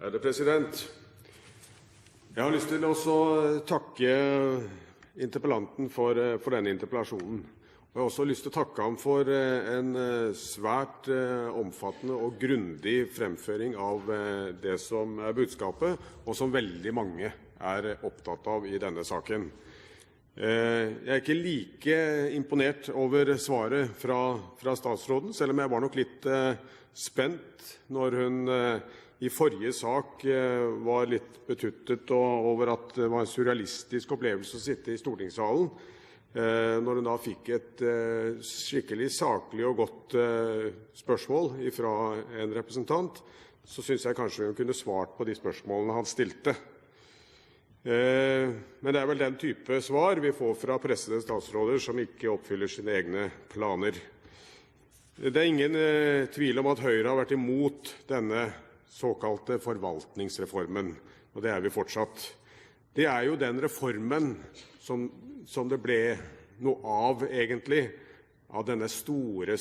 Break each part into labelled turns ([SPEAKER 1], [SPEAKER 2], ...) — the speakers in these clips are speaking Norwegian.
[SPEAKER 1] President. Jeg har lyst til å takke interpellanten for denne interpellasjonen. Jeg har også lyst til å takke ham for en svært omfattende og grundig fremføring av det som er budskapet, og som veldig mange er opptatt av i denne saken. Jeg er ikke like imponert over svaret fra statsråden, selv om jeg var nok litt spent når hun i forrige sak var litt betuttet over at det var en surrealistisk opplevelse å sitte i stortingssalen. Når hun da fikk et skikkelig saklig og godt spørsmål fra en representant, så synes jeg kanskje hun kunne svart på de spørsmålene han stilte. Men det er vel den type svar vi får fra pressede statsråder som ikke oppfyller sine egne planer. Det er ingen tvil om at Høyre har vært imot denne såkalte forvaltningsreformen, og det er vi fortsatt. Det er jo den reformen som det ble noe av egentlig, av denne store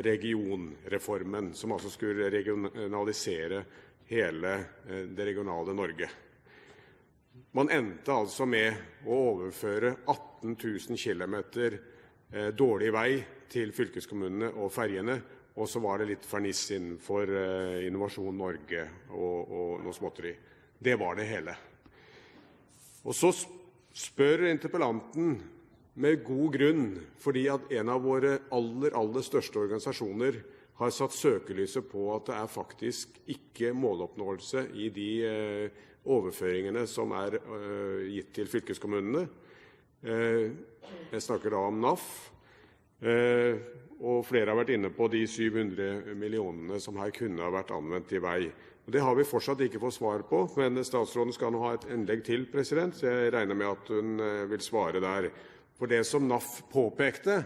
[SPEAKER 1] regionreformen, som altså skulle regionalisere hele det regionale Norge. Man endte altså med å overføre 18 000 kilometer dårlig vei til fylkeskommunene og ferjene, og så var det litt ferniss innenfor Innovasjon Norge og noe småtteri. Det var det hele. Og så spør interpellanten med god grunn, fordi at en av våre aller største organisasjoner har satt søkelyset på at det er faktisk ikke måloppnåelse i de overføringene som er gitt til fylkeskommunene. Jeg snakker da om NAF, og flere har vært inne på de 700 millionene som her kunne ha vært anvendt i vei. Og det har vi fortsatt ikke fått svar på, men statsråden skal nå ha et innlegg til, så jeg regner med at hun vil svare der. For det som NAF påpekte,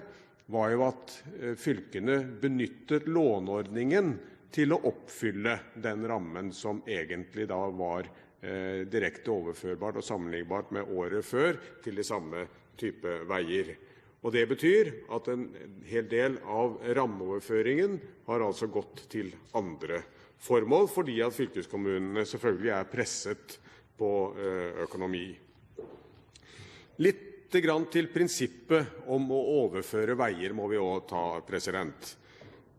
[SPEAKER 1] var jo at fylkene benyttet låneordningen til å oppfylle den rammen som egentlig da var direkte overførbart og sammenlignbart med året før til de samme type veier. Og det betyr at en hel del av rammeoverføringen har altså gått til andre formål, fordi at fylkeskommunene selvfølgelig er presset på økonomi. Litt grann til prinsippet om å overføre veier må vi også ta, president.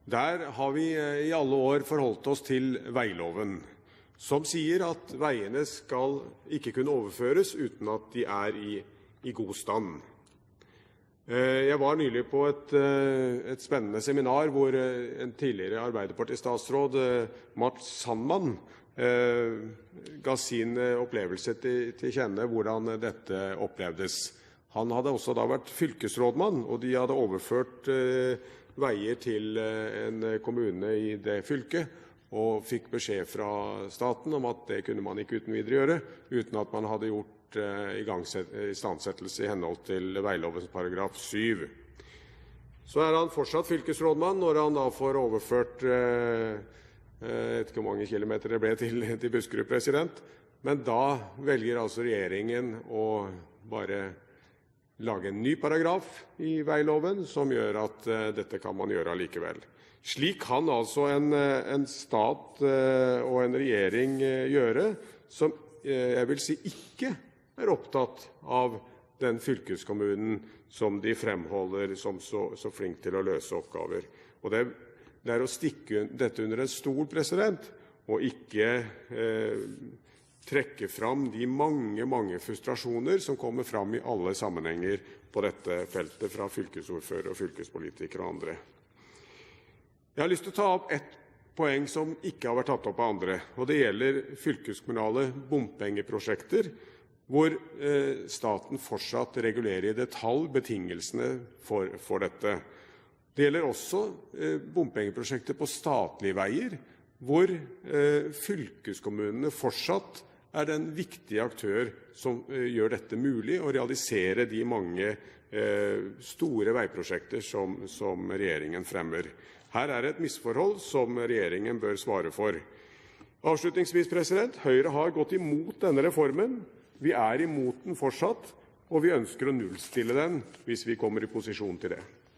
[SPEAKER 1] Der har vi i alle år forholdt oss til veiloven, som sier at veiene skal ikke kunne overføres uten at de er i god stand. Jeg var nylig på et spennende seminar hvor en tidligere Arbeiderparti-statsråd, Matz Sandman, ga sin opplevelse til kjenne hvordan dette opplevdes. Han hadde også da vært fylkesrådmann, og de hadde overført veier til en kommune i det fylket, og fikk beskjed fra staten om at det kunne man ikke uten videre gjøre, uten at man hadde gjort istandsettelse i henhold til veilovens paragraf 7. Så er han fortsatt fylkesrådmann når han da får overført jeg vet ikke hvor mange kilometer det ble til Buskerud, president, men da velger altså regjeringen å bare lage en ny paragraf i veiloven som gjør at dette kan man gjøre allikevel. Slik kan altså en stat og en regjering gjøre som jeg vil si ikke er opptatt av den fylkeskommunen som de fremholder som så flink til å løse oppgaver. Og det er å stikke dette under en stol, president, og ikke trekke fram de mange frustrasjoner som kommer fram i alle sammenhenger på dette feltet fra fylkesordfører og fylkespolitikere og andre. Jeg har lyst til å ta opp et poeng som ikke har vært tatt opp av andre, og det gjelder fylkeskommunale bompengeprosjekter, hvor staten fortsatt regulerer i detalj betingelsene for dette. Det gjelder også bompengeprosjekter på statlige veier, hvor fylkeskommunene fortsatt er den viktige aktør som gjør dette mulig å realisere de mange store veiprosjekter som regjeringen fremmer. Her er et misforhold som regjeringen bør svare for. Avslutningsvis, president, Høyre har gått imot denne reformen. Vi er imot den fortsatt, og vi ønsker å nullstille den hvis vi kommer i posisjon til det.